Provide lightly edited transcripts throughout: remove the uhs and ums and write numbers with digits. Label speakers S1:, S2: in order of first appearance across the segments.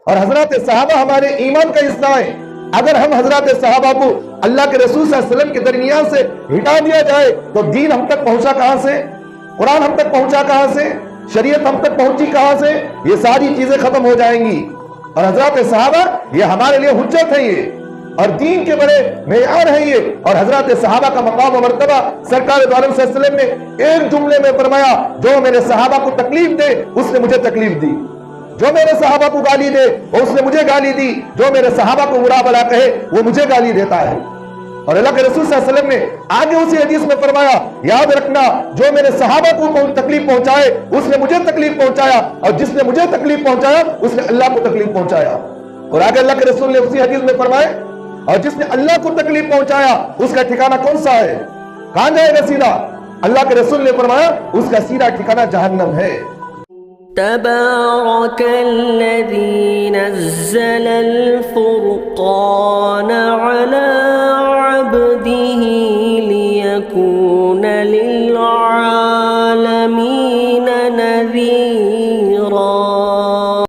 S1: اور حضرات صحابہ ہمارے ایمان کا حصہ ہے. اگر ہم حضرات صحابہ کو اللہ کے رسول صلی اللہ علیہ وسلم کے درمیان سے ہٹا دیا جائے تو دین ہم تک پہنچا کہاں سے؟ قرآن ہم تک پہنچا کہاں سے؟ شریعت ہم تک پہنچی کہاں سے؟ یہ ساری چیزیں ختم ہو جائیں گی. اور حضرات صحابہ یہ ہمارے لیے حجت ہے، یہ اور دین کے بڑے معیار ہے یہ. اور حضرات صحابہ کا مقام و مرتبہ سرکار دو عالم صلی اللہ علیہ وسلم نے ایک جملے میں فرمایا، جو میرے صحابہ کو تکلیف دے اس نے مجھے تکلیف دی، جو میرے صحابہ کو گالی دے وہ اس نے مجھے گالی دی، جو میرے صحابہ کو برا بھلا کہے وہ مجھے گالی دیتا ہے. اور اللہ کے رسول صلی اللہ علیہ وسلم نے آگے اسی حدیث میں فرمایا، یاد رکھنا جو میرے صحابہ کو تکلیف پہنچائے اس نے مجھے تکلیف پہنچایا، اور جس نے مجھے تکلیف پہنچایا اس نے اللہ کو تکلیف پہنچایا. اور آگے اللہ کے رسول نے اسی حدیث میں فرمایا، اور جس نے اللہ کو تکلیف پہنچایا اس کا ٹھکانہ کون سا ہے؟ کہاں جائے گا سیدھا؟ اللہ کے رسول نے فرمایا اس کا سیدھا ٹھکانہ جہنم ہے.
S2: تبارك الذي نزل الفرقان على عبده ليكون للعالمين نذيرا.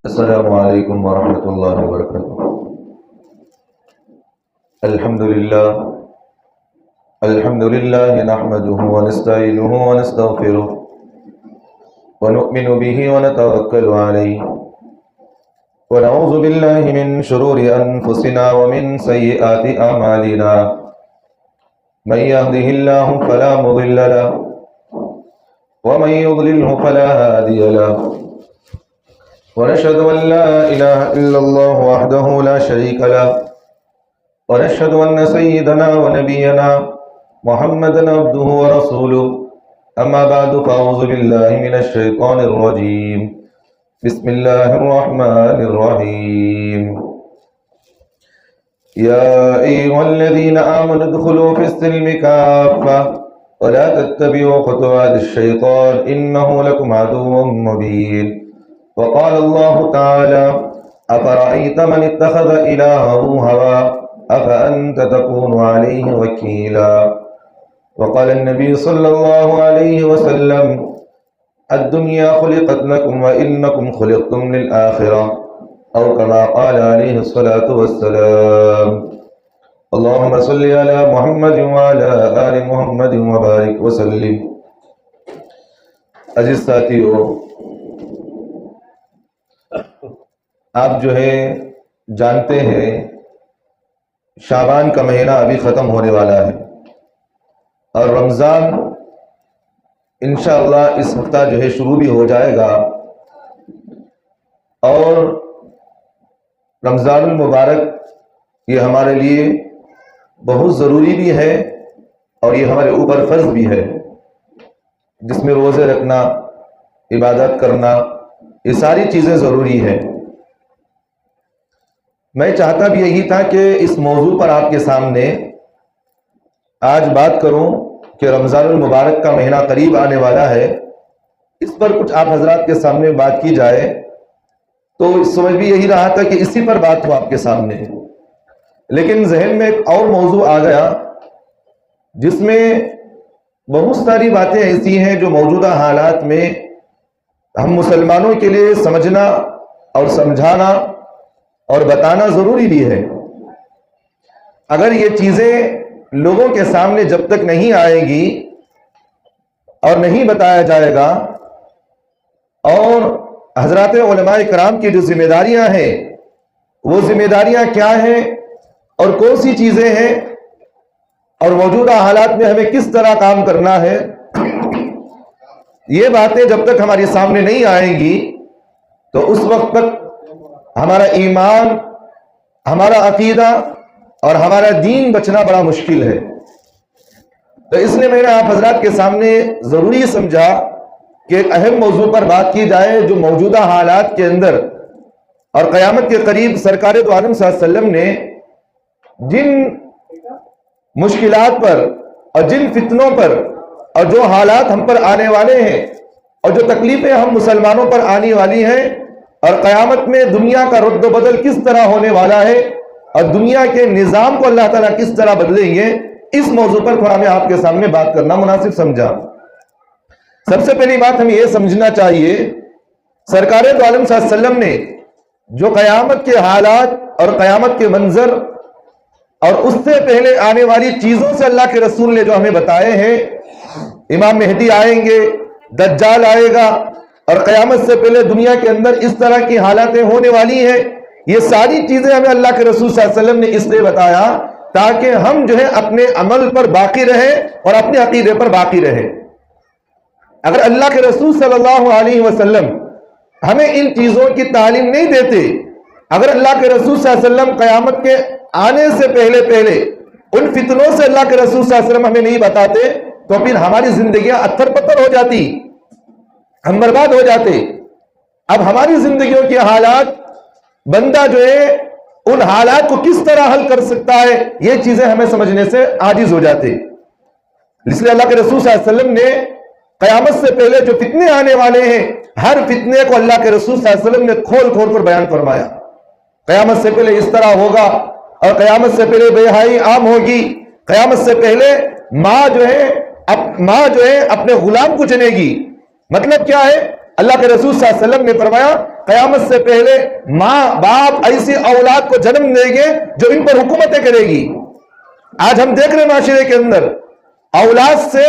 S3: السلام علیکم ورحمۃ اللہ وبرکاتہ. الحمد للہ نحمده ونستعینه ونستغفره ونؤمن به ونتوکل علیہ ونعوذ باللہ من شرور انفسنا ومن سیئات اعمالنا من يهده الله فلا مضل له ومن يضلله فلا هادي له ونشهد ان لا اله الا الله وحده لا شريك له ونشهد ان سيدنا ونبينا محمدا عبده ورسوله. اما بعد فاعوذ بالله من الشيطان الرجيم. بسم الله الرحمن الرحيم. يا ايها الذين امنوا ادخلوا في السلم كافة ولا تتبعوا خطوات الشيطان انه لكم عدو مبين. وقال الله تعالى افرأيت من اتخذ الهه هواه افأنت تكون عليه وكيلا. وقال النبي صلى الله عليه وسلم الدنيا خلقت لكم وإنكم خلقتم للآخرة أو كما قال عليه الصلاة والسلام. اللهم صل على محمد وعلى آل محمد وبارك وسلم. عزیز ساتھیو، آپ جو ہے جانتے ہیں شعبان کا مہینہ ابھی ختم ہونے والا ہے اور رمضان انشاءاللہ اس ہفتہ جو ہے شروع بھی ہو جائے گا. اور رمضان المبارک یہ ہمارے لیے بہت ضروری بھی ہے اور یہ ہمارے اوپر فرض بھی ہے، جس میں روزے رکھنا، عبادت کرنا، یہ ساری چیزیں ضروری ہیں. میں چاہتا بھی یہی تھا کہ اس موضوع پر آپ کے سامنے آج بات کروں کہ رمضان المبارک کا مہینہ قریب آنے والا ہے، اس پر کچھ آپ حضرات کے سامنے بات کی جائے. تو سمجھ بھی یہی رہا تھا کہ اسی پر بات ہو آپ کے سامنے، لیکن ذہن میں ایک اور موضوع آ گیا جس میں بہت ساری باتیں ایسی ہیں جو موجودہ حالات میں ہم مسلمانوں کے لیے سمجھنا اور سمجھانا اور بتانا ضروری بھی ہے. اگر یہ چیزیں لوگوں کے سامنے جب تک نہیں آئے گی اور نہیں بتایا جائے گا، اور حضرات علماء کرام کی جو ذمہ داریاں ہیں وہ ذمہ داریاں کیا ہیں اور کون سی چیزیں ہیں اور موجودہ حالات میں ہمیں کس طرح کام کرنا ہے، یہ باتیں جب تک ہمارے سامنے نہیں آئیں گی تو اس وقت تک ہمارا ایمان، ہمارا عقیدہ اور ہمارا دین بچنا بڑا مشکل ہے. تو اس لیے میں نے آپ حضرات کے سامنے ضروری سمجھا کہ ایک اہم موضوع پر بات کی جائے جو موجودہ حالات کے اندر اور قیامت کے قریب سرکار دو عالم صلی اللہ علیہ وسلم نے جن مشکلات پر اور جن فتنوں پر اور جو حالات ہم پر آنے والے ہیں اور جو تکلیفیں ہم مسلمانوں پر آنے والی ہیں اور قیامت میں دنیا کا رد و بدل کس طرح ہونے والا ہے اور دنیا کے نظام کو اللہ تعالیٰ کس طرح بدلیں گے، اس موضوع پر تھوڑا میں آپ کے سامنے بات کرنا مناسب سمجھا. سب سے پہلی بات ہمیں یہ سمجھنا چاہیے سرکار دو عالم صلی اللہ علیہ وسلم نے جو قیامت کے حالات اور قیامت کے منظر اور اس سے پہلے آنے والی چیزوں سے اللہ کے رسول نے جو ہمیں بتائے ہیں، امام مہدی آئیں گے، دجال آئے گا، اور قیامت سے پہلے دنیا کے اندر اس طرح کی حالاتیں ہونے والی ہیں، یہ ساری چیزیں ہمیں اللہ کے رسول صلی اللہ علیہ وسلم نے اس لیے بتایا تاکہ ہم جو ہے اپنے عمل پر باقی رہیں اور اپنے عقیدے پر باقی رہیں۔ اگر اللہ کے رسول صلی اللہ علیہ وسلم ہمیں ان چیزوں کی تعلیم نہیں دیتے، اگر اللہ کے رسول صلی اللہ علیہ وسلم قیامت کے آنے سے پہلے ان فتنوں سے اللہ کے رسول صلی اللہ علیہ وسلم ہمیں نہیں بتاتے، تو پھر ہماری زندگیاں اتھر پتھر ہو جاتی، ہم برباد ہو جاتے۔ اب ہماری زندگیوں کے حالات، بندہ جو ہے ان حالات کو کس طرح حل کر سکتا ہے، یہ چیزیں ہمیں سمجھنے سے عاجز ہو جاتے۔ اس لیے اللہ کے رسول صلی اللہ علیہ وسلم نے قیامت سے پہلے جو فتنے آنے والے ہیں، ہر فتنے کو اللہ کے رسول صلی اللہ علیہ وسلم نے کھول کھول کر بیان فرمایا۔ قیامت سے پہلے اس طرح ہوگا، اور قیامت سے پہلے بے حیائی عام ہوگی، قیامت سے پہلے ماں جو ہے اپنے غلام کو چنے گی۔ مطلب کیا ہے؟ اللہ کے رسول صلی اللہ علیہ وسلم نے فرمایا قیامت سے پہلے ماں باپ ایسی اولاد کو جنم دیں گے جو ان پر حکومتیں کرے گی۔ آج ہم دیکھ رہے ہیں معاشرے کے اندر اولاد سے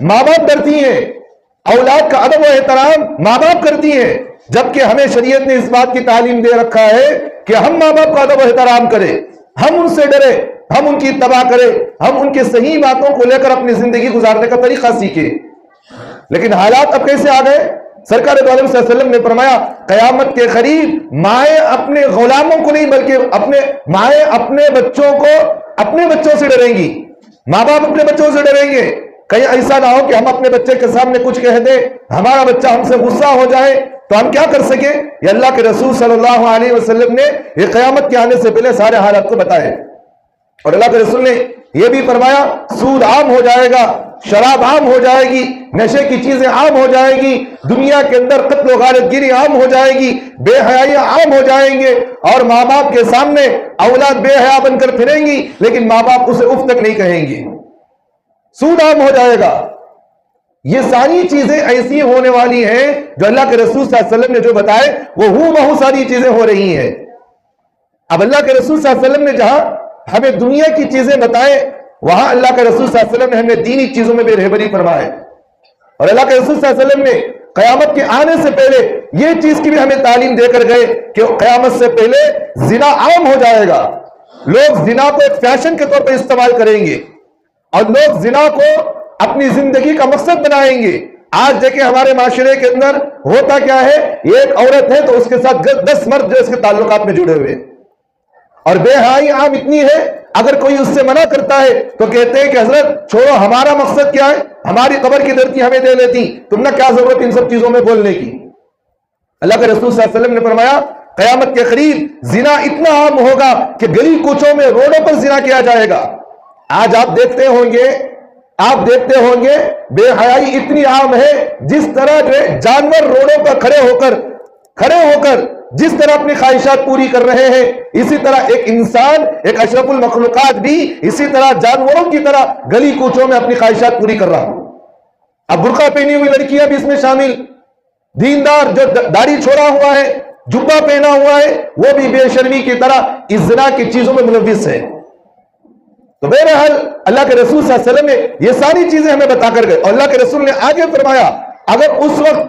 S3: ماں باپ ڈرتی ہیں، اولاد کا ادب و احترام ماں باپ کرتی ہیں، جبکہ ہمیں شریعت نے اس بات کی تعلیم دے رکھا ہے کہ ہم ماں باپ کا ادب و احترام کریں، ہم ان سے ڈرے، ہم ان کی اتباع کریں، ہم ان کے صحیح باتوں کو لے کر اپنی زندگی گزارنے کا طریقہ سیکھیں۔ لیکن حالات اب کیسے آ گئے؟ سرکار دو عالم صلی اللہ علیہ وسلم نے فرمایا قیامت کے قریب مائیں اپنے غلاموں کو نہیں بلکہ مائیں اپنے بچوں کو اپنے بچوں سے ڈریں گی، ماں باپ اپنے بچوں سے ڈریں گے۔ کہیں ایسا نہ ہو کہ ہم اپنے بچے کے سامنے کچھ کہہ دیں، ہمارا بچہ ہم سے غصہ ہو جائے تو ہم کیا کر سکیں؟ یہ اللہ کے رسول صلی اللہ علیہ وسلم نے یہ قیامت کے آنے سے پہلے سارے حالات کو بتائے، اور اللہ کے رسول نے یہ بھی فرمایا سود عام ہو جائے گا، شراب عام ہو جائے گی، نشے کی چیزیں عام ہو جائے گی، دنیا کے اندر قتل و غارت گیری عام ہو جائے گی، بے حیائی عام ہو جائیں گے، اور ماں باپ کے سامنے اولاد بے حیا بن کر پھریں گی لیکن ماں باپ اسے اف تک نہیں کہیں گے، سود عام ہو جائے گا۔ یہ ساری چیزیں ایسی ہونے والی ہیں جو اللہ کے رسول صلی اللہ علیہ وسلم نے جو بتائے وہ بہت ساری چیزیں ہو رہی ہیں۔ اب اللہ کے رسول صلی اللہ علیہ وسلم نے جہاں ہمیں دنیا کی چیزیں بتائے، وہاں اللہ کے رسول صلی اللہ علیہ وسلم نے ہمیں دینی چیزوں میں بھی رہبری فرمائے، اور اللہ کے رسول صلی اللہ علیہ وسلم نے قیامت کے آنے سے پہلے یہ چیز کی بھی ہمیں تعلیم دے کر گئے کہ قیامت سے پہلے زنا عام ہو جائے گا، لوگ زنا کو ایک فیشن کے طور پر استعمال کریں گے، اور لوگ زنا کو اپنی زندگی کا مقصد بنائیں گے۔ آج دیکھیں ہمارے معاشرے کے اندر ہوتا کیا ہے، ایک عورت ہے تو اس کے ساتھ 10 مرد جو اس کے تعلقات میں جڑے ہوئے، اور بے حیائی عام اتنی ہے اگر کوئی اس سے منع کرتا ہے تو کہتے ہیں کہ حضرت چھوڑو، ہمارا مقصد کیا ہے، ہماری قبر کی دھرتی ہمیں دے لیتی، تم نے کیا ضرورت ان سب چیزوں میں بولنے کی۔ اللہ کے رسول صلی اللہ علیہ وسلم نے فرمایا قیامت کے قریب زنا اتنا عام ہوگا کہ گلی کوچوں میں روڈوں پر زنا کیا جائے گا۔ آج آپ دیکھتے ہوں گے بے حیائی اتنی عام ہے، جس طرح جو ہے جانور روڈوں پر کھڑے ہو کر جس طرح اپنی خواہشات پوری کر رہے ہیں، اسی طرح ایک انسان، ایک اشرف المخلوقات بھی اسی طرح جانوروں کی طرح گلی کوچوں میں اپنی خواہشات پوری کر رہا۔ اب برقع پہنی ہوئی لڑکیاں بھی اس میں شامل، دیندار جو داڑھی چھوڑا ہوا ہے، جبہ پہنا ہوا ہے، وہ بھی بے شرمی کی طرح اس زنا کی چیزوں میں ملوث ہے۔ تو بہرحال اللہ کے رسول صلی اللہ علیہ وسلم نے یہ ساری چیزیں ہمیں بتا کر گئے، اور اللہ کے رسول نے آگے فرمایا اگر اس وقت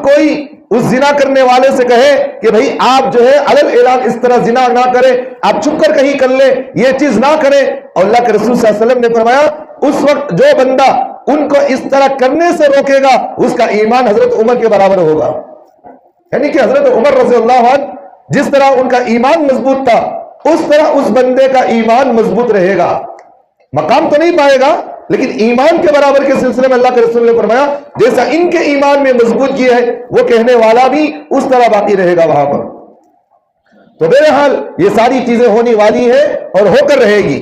S3: کوئی اس زنا کرنے والے سے کہے کہ بھئی آپ جو ہے علل اعلان اس طرح زنا نہ کریں، آپ چھپ کر کہیں کر لیں، یہ چیز نہ کریں، اور اللہ کے رسول صلی اللہ علیہ وسلم نے فرمایا اس وقت جو بندہ ان کو اس طرح کرنے سے روکے گا اس کا ایمان حضرت عمر کے برابر ہوگا۔ یعنی کہ حضرت عمر رضی اللہ عنہ جس طرح ان کا ایمان مضبوط تھا اس طرح اس بندے کا ایمان مضبوط رہے گا، مقام تو نہیں پائے گا لیکن ایمان کے برابر کے سلسلے میں اللہ کے رسول نے فرمایا جیسا ان کے ایمان میں مضبوطی ہے وہ کہنے والا بھی اس طرح باقی رہے گا وہاں پر۔ تو بہرحال یہ ساری چیزیں ہونے والی ہیں اور ہو کر رہے گی۔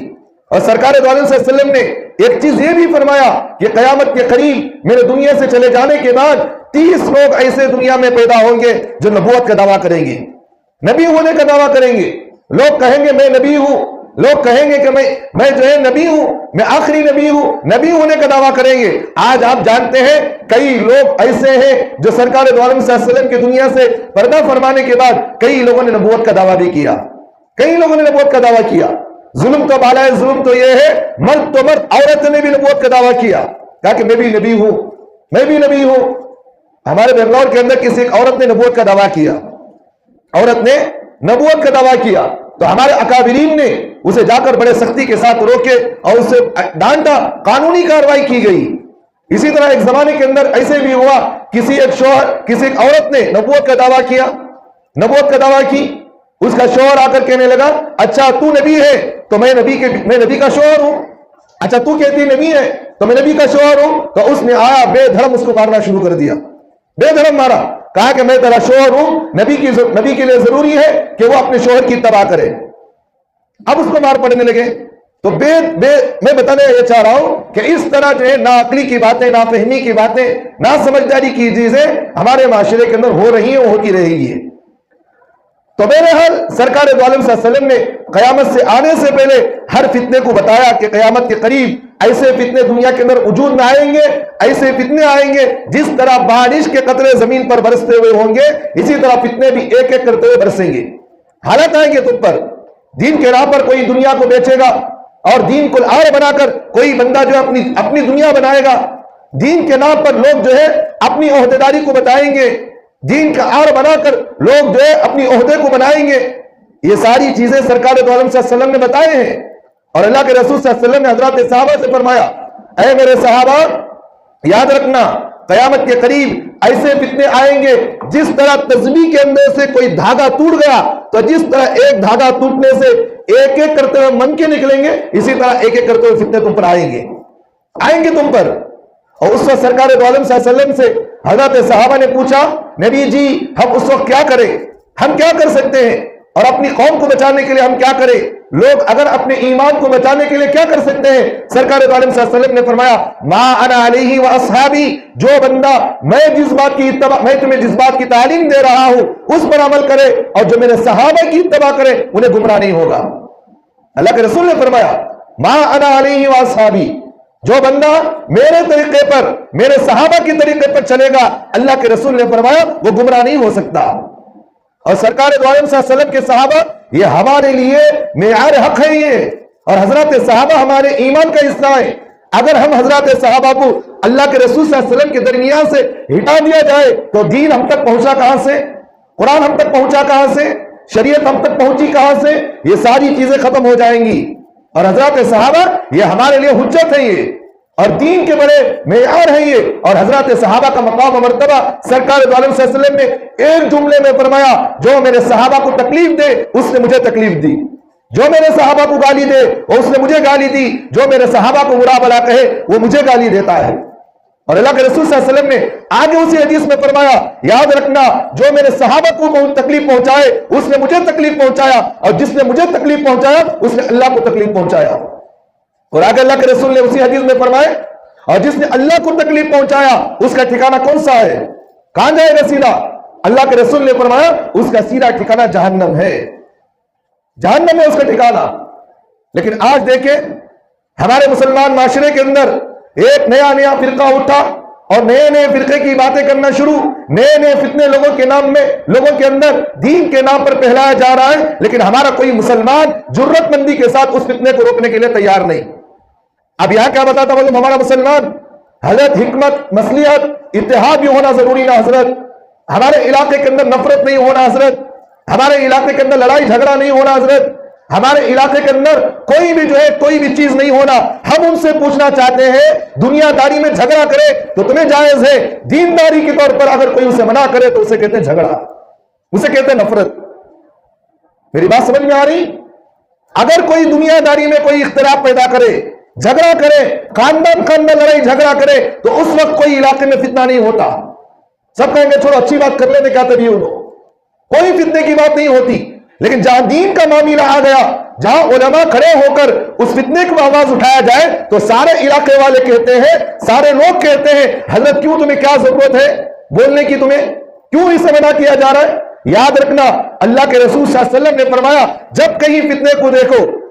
S3: اور سرکار دو عالم صلی اللہ علیہ وسلم نے ایک چیز یہ بھی فرمایا کہ قیامت کے قریب میرے دنیا سے چلے جانے کے بعد 30 لوگ ایسے دنیا میں پیدا ہوں گے جو نبوت کا دعویٰ کریں گے، نبی ہونے کا دعویٰ کریں گے۔ لوگ کہیں گے میں نبی ہوں،
S1: لوگ کہیں گے کہ میں جو ہے نبی ہوں، میں آخری نبی ہوں، نبی ہونے کا دعویٰ کریں گے۔ آج آپ جانتے ہیں کئی لوگ ایسے ہیں جو سرکار دو عالم صلی اللہ علیہ وسلم کی دنیا سے پردہ فرمانے کے بعد کئی لوگوں نے نبوت کا دعویٰ بھی کیا، کئی لوگوں نے نبوت کا دعویٰ کیا۔ ظلم تو بالا ہے، ظلم تو یہ ہے، مرد تو مرد، عورت نے بھی نبوت کا دعویٰ کیا، کہا کہ میں بھی نبی ہوں، میں بھی نبی ہوں۔ ہمارے بنگلور کے اندر کسی ایک عورت نے نبوت کا دعویٰ کیا، عورت نے نبوت کا دعویٰ کیا، تو ہمارے اکابرین نے اسے جا کر بڑے سختی کے ساتھ روکے اور اسے ڈانٹا، قانونی کارروائی کی گئی۔ اسی طرح ایک زمانے کے اندر ایسے بھی ہوا، کسی ایک شوہر، کسی ایک عورت نے نبوت کا دعویٰ کیا، نبوت کا دعویٰ کی، اس کا شوہر آ کر کہنے لگا اچھا تو نبی ہے تو میں نبی کا شوہر ہوں، اچھا تو کہتی نبی ہے تو میں نبی کا شوہر ہوں۔ تو اس نے آیا بے دھڑم اس کو مارنا شروع کر دیا، بے دھڑم مارا، کہا کہ میں تیرا شوہر ہوں، نبی کے لیے ضروری ہے کہ وہ اپنے شوہر کی اتباع کرے۔ اب اس کو مار پڑنے لگے۔ تو میں بتانے یہ چاہ رہا ہوں کہ اس طرح جو ہے ناعقلی کی باتیں، نافہمی کی باتیں، ناسمجھداری کی چیزیں ہمارے معاشرے کے اندر ہو رہی ہیں، ہوتی رہے گی۔ تو بہرحال سرکار دو عالم صلی اللہ علیہ وسلم نے قیامت سے آنے سے پہلے ہر فتنے کو بتایا کہ قیامت کے قریب ایسے فتنے دنیا کے اندر وجود میں آئیں گے، ایسے فتنے آئیں گے جس طرح بارش کے قطرے زمین پر برستے ہوئے ہوں گے، اسی طرح فتنے بھی ایک ایک کرتے ہوئے برسیں گے۔ حالت آئیں گے تم پر، دین کے راہ پر کوئی دنیا کو بیچے گا اور دین کو آڑ بنا کر کوئی بندہ جو ہے اپنی دنیا بنائے گا، دین کے نام پر لوگ جو ہے اپنی عہدیداری کو بتائیں گے، دین کا آڑ بنا کر لوگ جو ہے اپنی عہدے کو بنائیں گے۔ یہ ساری چیزیں سرکار دو عالم صلی اللہ علیہ وسلم نے بتائے ہیں، اور اللہ کے رسول صلی اللہ علیہ وسلم نے حضرات صحابہ سے فرمایا اے میرے صحابہ یاد رکھنا قیامت کے قریب ایسے فتنے آئیں گے جس طرح تسبیح کے اندر سے کوئی دھاگا ٹوٹ گیا تو جس طرح ایک دھاگا ٹوٹنے سے ایک ایک کرتے ہوئے منکے نکلیں گے، اسی طرح ایک ایک کرتے ہوئے فتنے تم پر آئیں گے تم پر۔ اور اس وقت سرکار دو عالم صلی اللہ علیہ وسلم سے حضرت صحابہ نے پوچھا نبی جی ہم اس وقت کیا کریں، ہم کیا کر سکتے ہیں، اور اپنی قوم کو بچانے کے لیے ہم کیا کریں؟ لوگ اگر اپنے ایمان کو بچانے کے لیے کیا کر سکتے ہیں؟ سرکار دو عالم صلی اللہ علیہ وسلم نے فرمایا ما انا علیہ و اصحابی، جو بندہ میں تمہیں جس بات کی تعلیم دے رہا ہوں اس پر عمل کرے اور جو میرے صحابہ کی اتباع کرے انہیں گمراہ نہیں ہوگا۔ اللہ کے رسول نے فرمایا ما انا علیہ و اصحابی، جو بندہ میرے طریقے پر، میرے صحابہ کی طریقے پر چلے گا، اللہ کے رسول نے فرمایا وہ گمراہ نہیں ہو سکتا۔ اور سرکار دو عالم صلی اللہ علیہ وسلم کے صحابہ یہ ہمارے لیے معیار حق ہے یہ، اور حضرات صحابہ ہمارے ایمان کا حصہ ہے۔ اگر ہم حضرات صحابہ کو اللہ کے رسول صلی اللہ علیہ وسلم کے درمیان سے ہٹا دیا جائے تو دین ہم تک پہنچا کہاں سے؟ قرآن ہم تک پہنچا کہاں سے؟ شریعت ہم تک پہنچی کہاں سے؟ یہ ساری چیزیں ختم ہو جائیں گی۔ اور حضرات صحابہ یہ ہمارے لیے حجت ہے، یہ اور دین کے بڑے معیار ہیں یہ، اور حضرات صحابہ کا مقام و مرتبہ سرکار دو عالم صلی اللہ علیہ وسلم نے ایک جملے میں فرمایا جو میرے صحابہ کو تکلیف دے اس نے مجھے تکلیف دی، جو میرے صحابہ کو گالی دے اس نے مجھے گالی دی، جو میرے صحابہ کو برا بھلا کہے وہ مجھے گالی دیتا ہے۔ اور اللہ کے رسول صلی اللہ علیہ وسلم نے آگے اسی حدیث میں فرمایا یاد رکھنا جو میرے صحابہ کو بہت تکلیف پہنچائے اس نے مجھے تکلیف پہنچایا، اور جس نے مجھے تکلیف پہنچایا اس نے اللہ کو تکلیف پہنچایا۔ اور آگے اللہ کے رسول نے اسی حدیث میں فرمایا اور جس نے اللہ کو تکلیف پہنچایا اس کا ٹھکانہ کون سا ہے، کہاں جائے گا سیدھا؟ اللہ کے رسول نے فرمایا اس کا سیدھا ٹھکانہ جہنم ہے، جہنم ہے اس کا ٹھکانہ۔ لیکن آج دیکھیں ہمارے مسلمان معاشرے کے اندر ایک نیا فرقہ اٹھا اور نئے فرقے کی باتیں کرنا شروع، نئے فتنے لوگوں کے نام میں لوگوں کے اندر دین کے نام پر پھیلایا جا رہا ہے، لیکن ہمارا کوئی مسلمان جرت مندی کے ساتھ اس فتنے کو روکنے کے لیے تیار نہیں۔ اب یہاں کیا بتاتا معلوم ہمارا مسلمان؟ حضرت حکمت، مصلحت، اتحاد بھی ہونا ضروری نہ حضرت، ہمارے علاقے کے اندر نفرت نہیں ہونا حضرت، ہمارے علاقے کے اندر لڑائی جھگڑا نہیں ہونا حضرت، ہمارے علاقے کے اندر کوئی بھی جو ہے کوئی بھی چیز نہیں ہونا۔ ہم ان سے پوچھنا چاہتے ہیں دنیا داری میں جھگڑا کرے تو تمہیں جائز ہے، دینداری کے طور پر اگر کوئی اسے منع کرے تو اسے کہتے ہیں جھگڑا، اسے کہتے ہیں نفرت۔ میری بات سمجھ میں آ رہی؟ اگر کوئی دنیا داری میں کوئی اختلاف پیدا کرے، جھگڑا کرے، خاندان لڑائی جھگڑا کرے تو اس وقت کوئی علاقے میں فتنہ نہیں ہوتا، سب کہیں گے چھوڑو اچھی بات کر لیتے کیا تبھی انہوں، کوئی فتنے کی بات نہیں ہوتی۔ لیکن جہاں دین کا معاملہ آ گیا، جہاں علماء کھڑے ہو کر اس فتنے کو آواز اٹھایا جائے تو سارے علاقے والے کہتے ہیں، سارے لوگ کہتے ہیں حضرت کیوں تمہیں کیا ضرورت ہے بولنے کی، تمہیں کیوں اسے منع کیا جا رہا ہے؟ یاد رکھنا اللہ کے رسول صلی اللہ علیہ وسلم نے فرمایا جب کہیں فتنے کو دیکھو،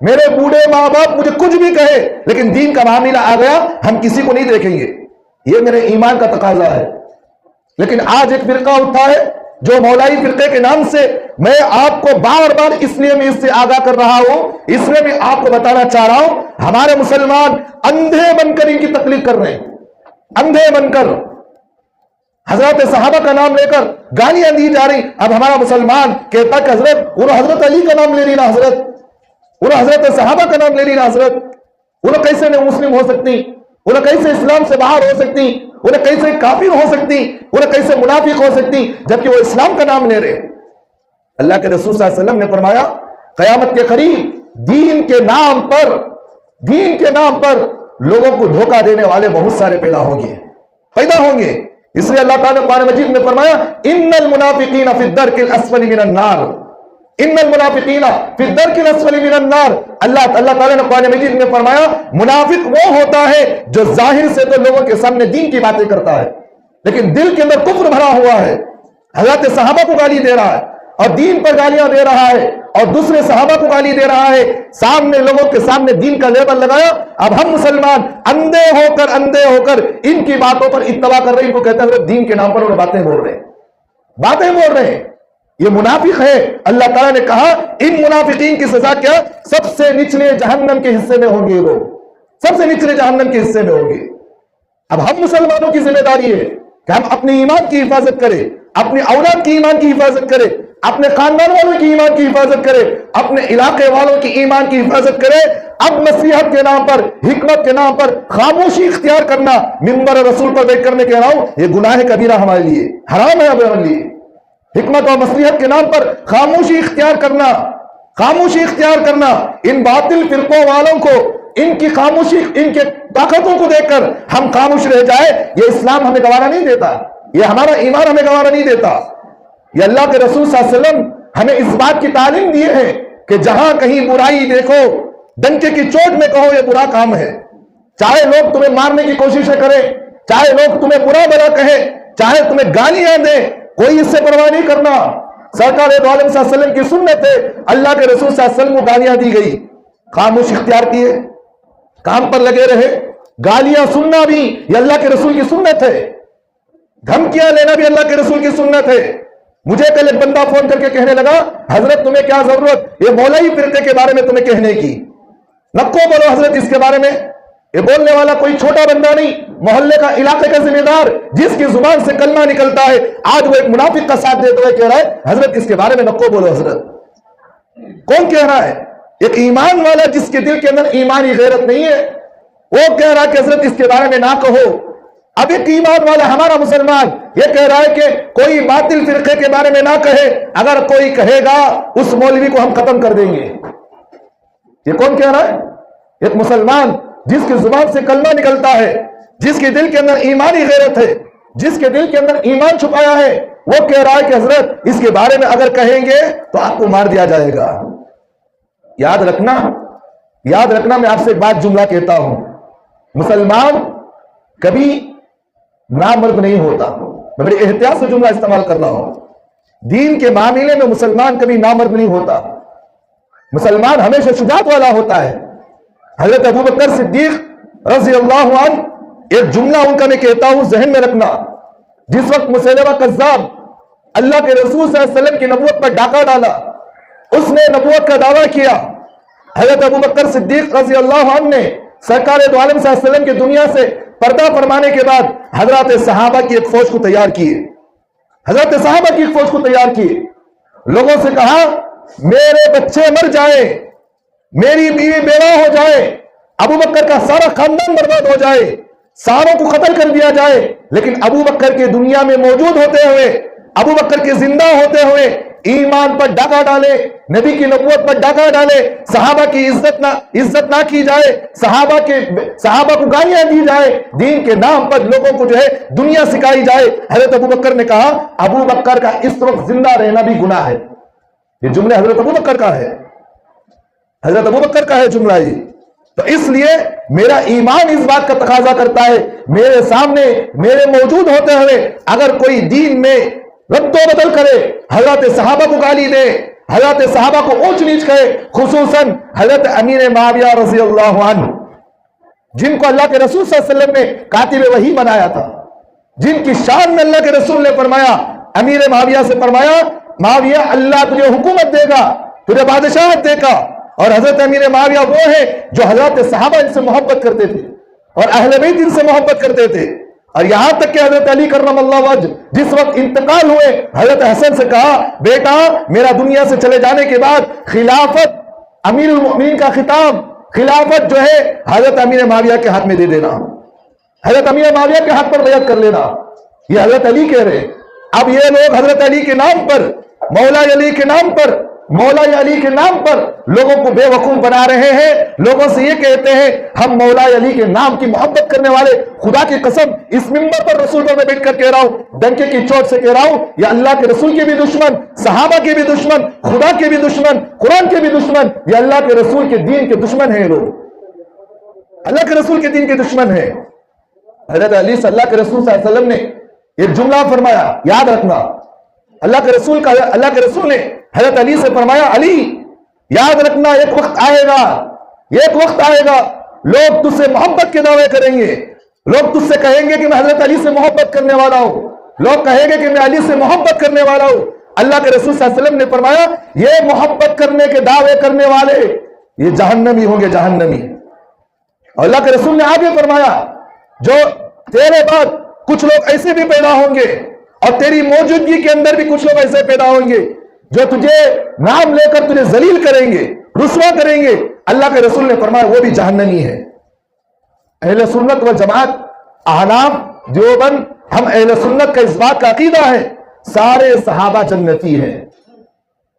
S1: میرے بوڑھے ماں باپ مجھے کچھ بھی کہے، لیکن دین کا معاملہ آ گیا ہم کسی کو نہیں دیکھیں گے، یہ میرے ایمان کا تقاضا ہے۔ لیکن آج ایک فرقہ اٹھا ہے جو مولائی فرقے کے نام سے، میں آپ کو بار بار اس لیے میں اس سے آگاہ کر رہا ہوں، اس لیے میں آپ کو بتانا چاہ رہا ہوں، ہمارے مسلمان اندھے بن کر ان کی تقلید کر رہے ہیں، اندھے بن کر حضرت صحابہ کا نام لے کر گالیاں دی جا رہی۔ اب ہمارا مسلمان کہتا کہ حضرت علی کا نام لے رہی نا حضرت، حضرت صحابہ کا نام لے رہی نا حضرت، انہیں کیسے نہیں مسلم ہو سکتی، انہیں کیسے اسلام سے باہر ہو سکتی، انہیں کیسے کافر ہو سکتی، انہیں کیسے منافق ہو سکتی، جبکہ وہ اسلام کا نام لے رہے۔ اللہ کے رسول صلی اللہ علیہ وسلم نے فرمایا قیامت کے قریب دین کے نام پر لوگوں کو دھوکہ دینے والے بہت سارے پیدا ہوں گے۔ اس لیے اللہ تعالیٰ نے قرآن مجید میں فرمایا ان المنافقین فی الدرک الاسفل من النار، ان المنافقین فی الدرک الاسفل من النار۔ اللہ تعالیٰ نے قرآن مجید میں فرمایا منافق وہ ہوتا ہے جو ظاہر سے تو لوگوں کے سامنے دین کی باتیں کرتا ہے، لیکن دل کے اندر کفر بھرا ہوا ہے، حضرت صحابہ کو گالی دے رہا ہے اور دین پر گالیاں دے رہا ہے اور دوسرے صحابہ کو گالی دے رہا ہے، سامنے لوگوں کے سامنے دین کا لیبل لگایا۔ اب ہم مسلمان اندھے ہو کر ان کی باتوں پر اتباع کر رہے ہیں، ان کو کہتے ہیں دین کے نام پر انہیں باتیں بول رہے ہیں، یہ منافق ہے۔ اللہ تعالیٰ نے کہا ان منافقین کی سزا کیا؟ سب سے نچلے جہنم کے حصے میں ہوں گے، لوگ سب سے نچلے جہنم کے حصے میں ہوں گے۔ اب ہم مسلمانوں کی ذمہ داری ہے کہ ہم اپنے ایمان کی حفاظت کریں، اپنے اولاد کی ایمان کی حفاظت کریں، اپنے خاندان والوں کی ایمان کی حفاظت کرے، اپنے علاقے والوں کی ایمان کی حفاظت کرے۔ اب نصیحت کے نام پر، حکمت کے نام پر خاموشی اختیار کرنا، منبر رسول پر بیٹھ کر میں کہہ رہا ہوں یہ گناہ کبیرہ ہمارے لیے، حرام ہے ہمارے لیے۔ حکمت اور نصیحت کے نام پر خاموشی اختیار کرنا، ان باطل فرقوں والوں کو ان کی خاموشی، ان کے طاقتوں کو دیکھ کر ہم خاموش رہ جائے، یہ اسلام ہمیں گوارا نہیں دیتا، یہ ہمارا ایمان ہمیں گوارا نہیں دیتا۔ یہ اللہ کے رسول صلی اللہ علیہ وسلم ہمیں اس بات کی تعلیم دی ہے کہ جہاں کہیں برائی دیکھو ڈنکے کی چوٹ میں کہو یہ برا کام ہے، چاہے لوگ تمہیں مارنے کی کوششیں کریں، چاہے لوگ تمہیں برا بھلا کہیں، چاہے تمہیں گالیاں دیں، کوئی اس سے پرواہ نہیں کرنا۔ سرکار دو عالم صلی اللہ علیہ وسلم کی سنت ہے، اللہ کے رسول صلی اللہ علیہ وسلم کو گالیاں دی گئی، خاموش اختیار کیے، کام پر لگے رہے۔ گالیاں سننا بھی یہ اللہ کے رسول کی سنت ہے، دھمکیاں لینا بھی اللہ کے رسول کی سنت ہے۔ مجھے کل ایک بندہ فون کر کے کہنے لگا حضرت تمہیں کیا ضرورت یہ مولائی فرقے کے بارے میں تمہیں کہنے کی، نکو بولو حضرت اس کے بارے میں۔ یہ بولنے والا کوئی چھوٹا بندہ نہیں، محلے کا، علاقے کا ذمہ دار، جس کی زبان سے کلمہ نکلتا ہے، آج وہ ایک منافق کا ساتھ دیتے ہوئے کہہ رہا ہے حضرت اس کے بارے میں نکو بولو۔ حضرت کون کہہ رہا ہے؟ ایک ایمان والا جس کے دل کے اندر ایمانی غیرت نہیں ہے، وہ کہہ رہا ہے کہ حضرت اس کے بارے میں نہ کہو۔ اب ایک ایمان والا ہمارا مسلمان یہ کہہ رہا ہے کہ کوئی باطل فرقے کے بارے میں نہ کہے، اگر کوئی کہے گا اس مولوی کو ہم ختم کر دیں گے۔ یہ کون کہہ رہا ہے؟ ایک مسلمان جس کی زبان سے کلمہ نکلتا ہے، جس کے دل کے اندر ایمانی غیرت ہے، جس کے دل کے اندر ایمان چھپایا ہے، وہ کہہ رہا ہے کہ حضرت اس کے بارے میں اگر کہیں گے تو آپ کو مار دیا جائے گا۔ یاد رکھنا میں آپ سے ایک بات جملہ کہتا ہوں، مسلمان کبھی نامرد نہیں ہوتا، میں بڑی احتیاط سے جملہ استعمال کر رہا ہوں، دین کے معاملے میں مسلمان کبھی نامرد نہیں ہوتا، مسلمان ہمیشہ شجاعت والا ہوتا ہے۔ حضرت ابوبکر صدیق رضی اللہ عنہ، ایک جملہ ان کا میں کہتا ہوں ذہن میں رکھنا، جس وقت مسیلمہ کذاب اللہ کے رسول صلی اللہ علیہ وسلم کی نبوت پر ڈاکہ ڈالا، اس نے نبوت کا دعویٰ کیا، حضرت ابوبکر صدیق رضی اللہ عنہ نے سرکار دو عالم صلی اللہ علیہ وسلم کی دنیا سے پردہ فرمانے کے بعد حضرات صحابہ کی ایک فوج کو تیار کیے، لوگوں سے کہا میرے بچے مر جائے، میری بیوی بیوہ ہو جائے، ابوبکر کا سارا خاندان برباد ہو جائے، ساروں کو قتل کر دیا جائے، لیکن ابوبکر کے دنیا میں موجود ہوتے ہوئے، ابوبکر کے زندہ ہوتے ہوئے ایمان پر ڈاکہ ڈالے، نبی کی نبوت پر ڈاکہ ڈالے، صحابہ کی عزت نہ کی جائے، صحابہ کو گالیاں دی جائے، دین کے نام پر لوگوں کو جو ہے دنیا سکھائی جائے۔ حضرت ابوبکر نے کہا ابوبکر کا اس وقت زندہ رہنا بھی گناہ ہے۔ یہ جملے حضرت ابوبکر کا ہے، حضرت ابوبکر کا ہے جملہ یہ۔ تو اس لیے میرا ایمان اس بات کا تقاضا کرتا ہے میرے سامنے میرے موجود ہوتے ہوئے اگر کوئی دین میں رد و بدل کرے، حضرت صحابہ کو گالی دے، حضرت صحابہ کو اونچ نیچ کہے، خصوصاً حضرت امیر معاویہ رضی اللہ عنہ، جن کو اللہ کے رسول صلی اللہ علیہ وسلم نے کاتب وحی بنایا تھا، جن کی شان میں اللہ کے رسول نے فرمایا، امیر معاویہ سے فرمایا معاویہ اللہ تجھے حکومت دے گا، تجھے بادشاہت دے گا۔ اور حضرت امیر معاویہ وہ ہے جو حضرت صحابہ ان سے محبت کرتے تھے اور اہل بیت ان سے محبت کرتے تھے، اور یہاں تک کہ حضرت علی کرم اللہ وجہ جس وقت انتقال ہوئے، حضرت حسن سے کہا بیٹا میرا دنیا سے چلے جانے کے بعد خلافت، امیر المؤمنین کا خطاب، خلافت جو ہے حضرت امیر معاویہ کے ہاتھ میں دے دینا، حضرت امیر معاویہ کے ہاتھ پر بیعت کر لینا۔ یہ حضرت علی کہہ رہے۔ اب یہ لوگ حضرت علی کے نام پر، مولا علی کے نام پر، مولا علی کے نام پر لوگوں کو بے وقوف بنا رہے ہیں، لوگوں سے یہ کہتے ہیں ہم مولا علی کے نام کی محبت کرنے والے، خدا کی قسم اس منبر پر رسول پر میں بیٹھ کر کہہ رہا ہوں، ڈنکے کی چوٹ سے کہہ رہا ہوں، یہ اللہ کے رسول کے بھی دشمن، صحابہ کے بھی دشمن، خدا کے بھی دشمن، قرآن کے بھی دشمن، یہ اللہ کے رسول کے دین کے دشمن ہیں، لوگ اللہ کے رسول کے دین کے دشمن ہیں۔ حضرت علی صلی اللہ کے رسول صلی اللہ علیہ وسلم نے ایک جملہ فرمایا، یاد رکھنا، اللہ کے رسول نے حضرت علی سے فرمایا علی یاد رکھنا ایک وقت آئے گا، ایک وقت آئے گا لوگ تجھ سے محبت کے دعوے کریں گے، لوگ تجھ سے کہیں گے کہ میں حضرت علی سے محبت کرنے والا ہوں، لوگ کہیں گے کہ میں علی سے محبت کرنے والا ہوں۔ اللہ کے رسول صلی اللہ علیہ وسلم نے فرمایا یہ محبت کرنے کے دعوے کرنے والے یہ جہنمی ہوں گے، جہنمی۔ اور اللہ کے رسول نے آگے فرمایا جو تیرے بعد کچھ لوگ ایسے بھی پیدا ہوں گے اور تیری موجودگی کے اندر بھی کچھ لوگ ایسے پیدا ہوں گے جو تجھے نام لے کر تجھے ذلیل کریں گے، رسوا کریں گے۔ اللہ کے رسول نے فرمایا وہ بھی جہنمی ہے۔ اہل سنت والجماعت، احناف، دیوبند، ہم اہل سنت کا اس بات کا عقیدہ ہے سارے صحابہ جنتی ہیں۔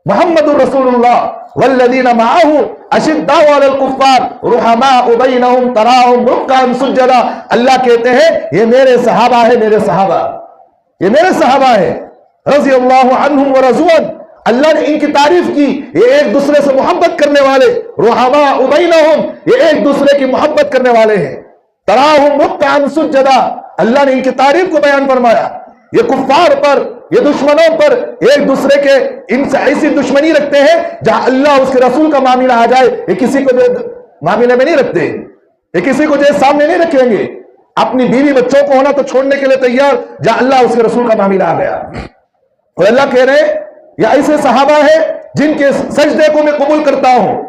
S1: محمد الرسول اللہ والذین معہ اشداء علی الکفار رحماء بینہم تراہم رکعا سجدا، اللہ کہتے ہیں یہ میرے صحابہ ہے، میرے صحابہ، یہ میرے صحابہ ہے، رضی اللہ عنہم ورضوان، اللہ نے ان کی تعریف کی، یہ ایک دوسرے سے محبت کرنے والے، رحماء بینہم، یہ ایک دوسرے کی محبت کرنے والے ہیں، تراہم رکعا سجدا، اللہ نے ان کی تعریف کو بیان فرمایا۔ یہ کفار پر، یہ دشمنوں پر ایک دوسرے کے ان سے ایسی دشمنی رکھتے ہیں جہاں اللہ اس کے رسول کا معاملہ آ جائے یہ کسی کو معاملے میں نہیں رکھتے، یہ کسی کو جو سامنے نہیں رکھیں گے، اپنی بیوی بچوں کو ہونا تو چھوڑنے کے لیے تیار جہاں اللہ اس کے رسول کا معاملہ آ گیا۔ اور اللہ کہہ رہے یہ ایسے صحابہ ہیں جن کے سجدے کو میں قبول کرتا ہوں،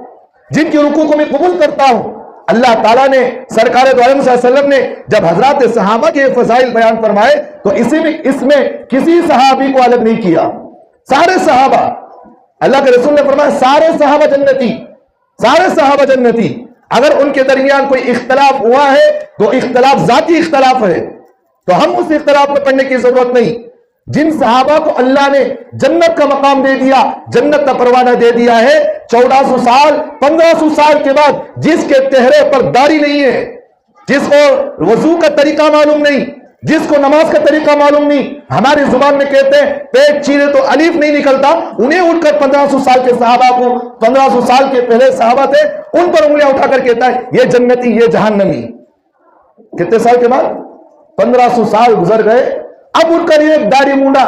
S1: جن کی رکوع کو میں قبول کرتا ہوں۔ اللہ تعالیٰ نے سرکار دو عالم صلی اللہ علیہ وسلم نے جب حضرات صحابہ کے فضائل بیان فرمائے تو اس میں کسی صحابی کو الگ نہیں کیا، سارے صحابہ، اللہ کے رسول نے فرمایا سارے صحابہ جنتی، سارے صحابہ جنتی۔ اگر ان کے درمیان کوئی اختلاف ہوا ہے تو اختلاف ذاتی اختلاف ہے، تو ہم اس اختلاف میں پڑھنے کی ضرورت نہیں۔ جن صحابہ کو اللہ نے جنت کا مقام دے دیا، جنت کا پروانہ دے دیا ہے، 1400 سال 1500 سال کے بعد جس کے چہرے پر داڑھی نہیں ہے، جس کو وضو کا طریقہ معلوم نہیں، جس کو نماز کا طریقہ معلوم نہیں، ہماری زبان میں کہتے ہیں پیٹ چیرے تو الف نہیں نکلتا، انہیں اٹھ کر 1500 سال کے صحابہ کو، 1500 سال کے پہلے صحابہ تھے ان پر انگلیاں اٹھا کر کہتا ہے یہ جنتی، یہ جہنمی۔ کتنے سال کے بعد؟ 1500 سال گزر گئے، اب اٹھ کر ایک داڑھی مونڈا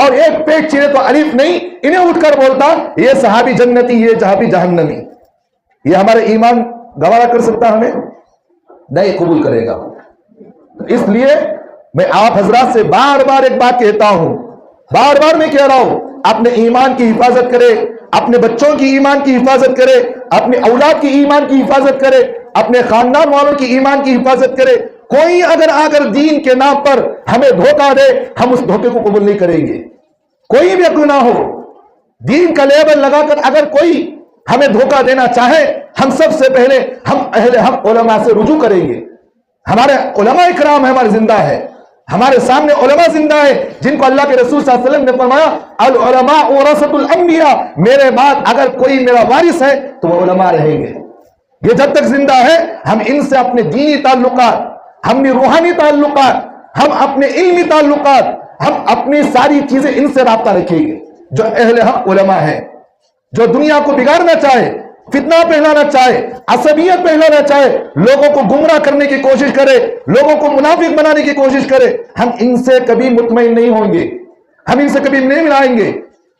S1: اور ایک پیٹ چیرے تو الف نہیں، انہیں اٹھ کر بولتا یہ صحابی جنتی، یہ صحابی جہنمی۔ یہ ہمارے ایمان گوارا کر سکتا؟ ہمیں نہیں قبول کرے گا۔ اس لیے میں آپ حضرات سے بار بار ایک بات کہتا ہوں، بار بار میں کہہ رہا ہوں، اپنے ایمان کی حفاظت کرے، اپنے بچوں کی ایمان کی حفاظت کرے، اپنے اولاد کی ایمان کی حفاظت کرے، اپنے خاندان والوں کی ایمان کی حفاظت کرے۔ کوئی اگر دین کے نام پر ہمیں دھوکہ دے ہم اس دھوکے کو قبول نہیں کریں گے، کوئی بھی گناہ ہو، دین کا لیبل لگا کر اگر کوئی ہمیں دھوکہ دینا چاہے ہم سب سے پہلے ہم اہل حق علماء سے رجوع کریں گے۔ ہمارے علماء اکرام ہمارے زندہ ہے، ہمارے سامنے علماء زندہ ہے جن کو اللہ کے رسول صلی اللہ علیہ وسلم نے فرمایا العلماء ورثۃ الانبیاء، میرے بعد اگر کوئی میرا وارث ہے تو وہ علماء رہیں گے۔ یہ جب تک زندہ ہے ہم ان سے اپنے دینی تعلقات، ہم نے روحانی تعلقات، ہم اپنے علمی تعلقات، ہم اپنی ساری چیزیں ان سے رابطہ رکھیں گے۔ جو اہل حق علماء ہے، جو دنیا کو بگاڑنا چاہے، فتنہ پھیلانا چاہے، عصبیت پھیلانا چاہے، لوگوں کو گمراہ کرنے کی کوشش کرے، لوگوں کو منافق بنانے کی کوشش کرے، ہم ان سے کبھی مطمئن نہیں ہوں گے، ہم ان سے کبھی نہیں ملائیں گے۔